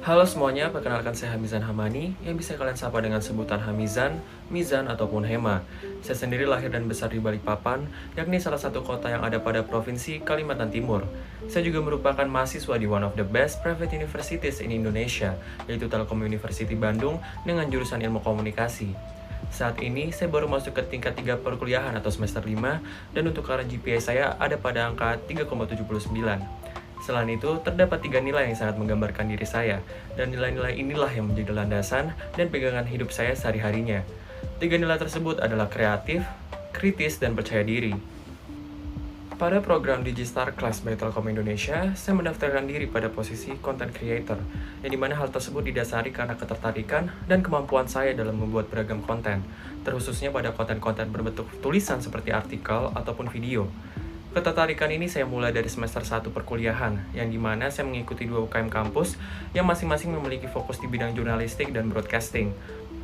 Halo semuanya, perkenalkan saya Hamizan Hamani, yang bisa kalian sapa dengan sebutan Hamizan, Mizan, ataupun Hema. Saya sendiri lahir dan besar di Balikpapan, yakni salah satu kota yang ada pada Provinsi Kalimantan Timur. Saya juga merupakan mahasiswa di one of the best private universities in Indonesia, yaitu Telkom University Bandung dengan jurusan Ilmu Komunikasi. Saat ini, saya baru masuk ke tingkat 3 perkuliahan atau semester 5, dan untuk current GPA saya ada pada angka 3,79. Selain itu, terdapat 3 nilai yang sangat menggambarkan diri saya, dan nilai-nilai inilah yang menjadi landasan dan pegangan hidup saya sehari-harinya. 3 nilai tersebut adalah kreatif, kritis, dan percaya diri. Pada program Digistar Class by Telkom Indonesia, saya mendaftarkan diri pada posisi Content Creator, yang dimana hal tersebut didasari karena ketertarikan dan kemampuan saya dalam membuat beragam konten, terkhususnya pada konten-konten berbentuk tulisan seperti artikel ataupun video. Ketertarikan ini saya mulai dari semester 1 perkuliahan, yang dimana saya mengikuti 2 UKM kampus yang masing-masing memiliki fokus di bidang jurnalistik dan broadcasting.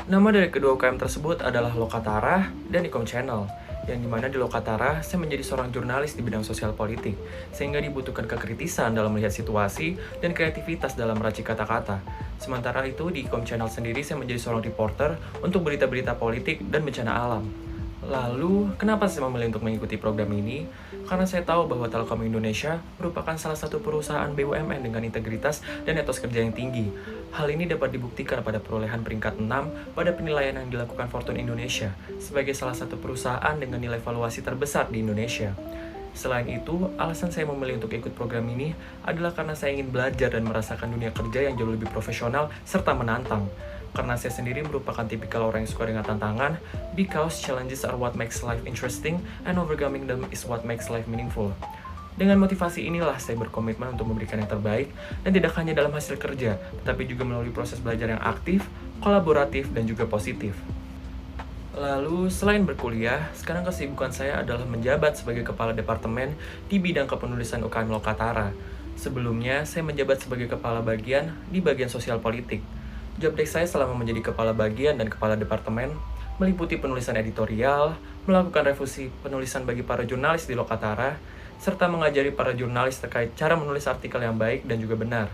Nama dari kedua UKM tersebut adalah Lokatara dan Ikom Channel, yang dimana di Lokatara saya menjadi seorang jurnalis di bidang sosial politik, sehingga dibutuhkan kekritisan dalam melihat situasi dan kreativitas dalam meracik kata-kata. Sementara itu di Ikom Channel sendiri saya menjadi seorang reporter untuk berita-berita politik dan bencana alam. Lalu, kenapa saya memilih untuk mengikuti program ini? Karena saya tahu bahwa Telkom Indonesia merupakan salah satu perusahaan BUMN dengan integritas dan etos kerja yang tinggi. Hal ini dapat dibuktikan pada perolehan peringkat 6 pada penilaian yang dilakukan Fortune Indonesia sebagai salah satu perusahaan dengan nilai valuasi terbesar di Indonesia. Selain itu, alasan saya memilih untuk ikut program ini adalah karena saya ingin belajar dan merasakan dunia kerja yang jauh lebih profesional serta menantang. Karena saya sendiri merupakan tipikal orang yang suka dengan tantangan, because challenges are what makes life interesting and overcoming them is what makes life meaningful. Dengan motivasi inilah saya berkomitmen untuk memberikan yang terbaik, dan tidak hanya dalam hasil kerja, tetapi juga melalui proses belajar yang aktif, kolaboratif, dan juga positif. Lalu, selain berkuliah, sekarang kesibukan saya adalah menjabat sebagai kepala departemen di bidang kepenulisan UKM Lokatara. Sebelumnya, saya menjabat sebagai kepala bagian di bagian sosial politik. Job desk saya selama menjadi kepala bagian dan kepala departemen meliputi penulisan editorial, melakukan refusi penulisan bagi para jurnalis di Lokatara, serta mengajari para jurnalis terkait cara menulis artikel yang baik dan juga benar.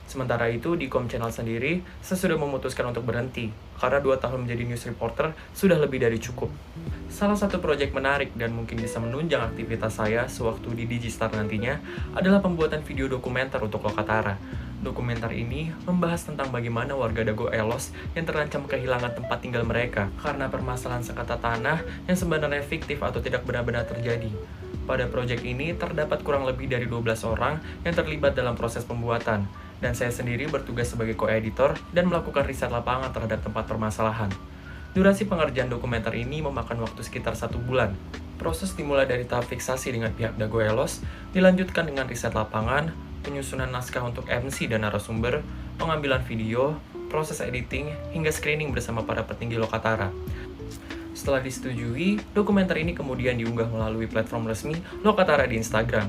Sementara itu, di Ikom Channel sendiri, saya sudah memutuskan untuk berhenti, karena 2 tahun menjadi news reporter sudah lebih dari cukup. Salah satu proyek menarik dan mungkin bisa menunjang aktivitas saya sewaktu di Digistar nantinya adalah pembuatan video dokumenter untuk Lokatara. Dokumenter ini membahas tentang bagaimana warga Dago Elos yang terancam kehilangan tempat tinggal mereka karena permasalahan sengketa tanah yang sebenarnya fiktif atau tidak benar-benar terjadi. Pada proyek ini terdapat kurang lebih dari 12 orang yang terlibat dalam proses pembuatan, dan saya sendiri bertugas sebagai co-editor dan melakukan riset lapangan terhadap tempat permasalahan. Durasi pengerjaan dokumenter ini memakan waktu sekitar 1 bulan. Proses dimulai dari tahap fiksasi dengan pihak Dago Elos, dilanjutkan dengan riset lapangan, penyusunan naskah untuk MC dan narasumber, pengambilan video, proses editing, hingga screening bersama para petinggi Lokatara. Setelah disetujui, dokumenter ini kemudian diunggah melalui platform resmi Lokatara di Instagram.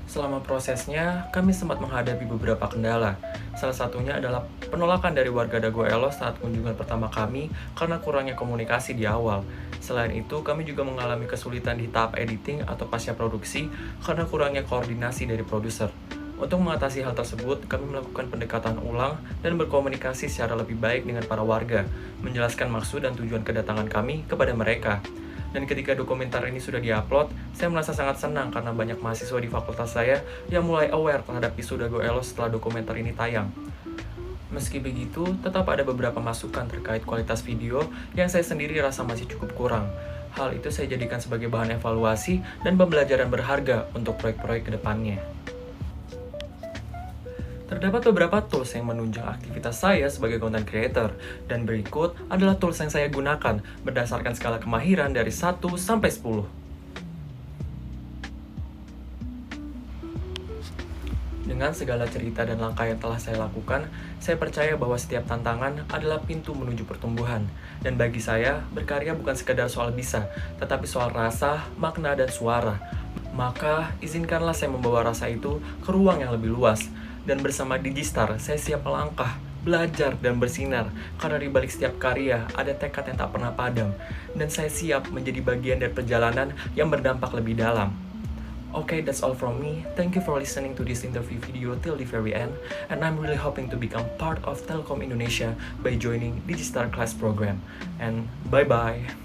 Selama prosesnya, kami sempat menghadapi beberapa kendala. Salah satunya adalah penolakan dari warga Dago Elos saat kunjungan pertama kami karena kurangnya komunikasi di awal. Selain itu, kami juga mengalami kesulitan di tahap editing atau pasca produksi karena kurangnya koordinasi dari produser. Untuk mengatasi hal tersebut, kami melakukan pendekatan ulang dan berkomunikasi secara lebih baik dengan para warga, menjelaskan maksud dan tujuan kedatangan kami kepada mereka. Dan ketika dokumenter ini sudah diupload, saya merasa sangat senang karena banyak mahasiswa di fakultas saya yang mulai aware terhadap isu Dago Elos setelah dokumenter ini tayang. Meski begitu, tetap ada beberapa masukan terkait kualitas video yang saya sendiri rasa masih cukup kurang. Hal itu saya jadikan sebagai bahan evaluasi dan pembelajaran berharga untuk proyek-proyek ke depannya. Terdapat beberapa tools yang menunjang aktivitas saya sebagai content creator, dan berikut adalah tools yang saya gunakan berdasarkan skala kemahiran dari 1 sampai 10. Dengan segala cerita dan langkah yang telah saya lakukan, saya percaya bahwa setiap tantangan adalah pintu menuju pertumbuhan. Dan bagi saya, berkarya bukan sekedar soal bisa, tetapi soal rasa, makna, dan suara. Maka, izinkanlah saya membawa rasa itu ke ruang yang lebih luas. Dan bersama Digistar, saya siap melangkah belajar, dan bersinar. Karena di balik setiap karya, ada tekad yang tak pernah padam. Dan saya siap menjadi bagian dari perjalanan yang berdampak lebih dalam. Okay, that's all from me. Thank you for listening to this interview video till the very end. And I'm really hoping to become part of Telkom Indonesia by joining Digistar Class program. And bye-bye.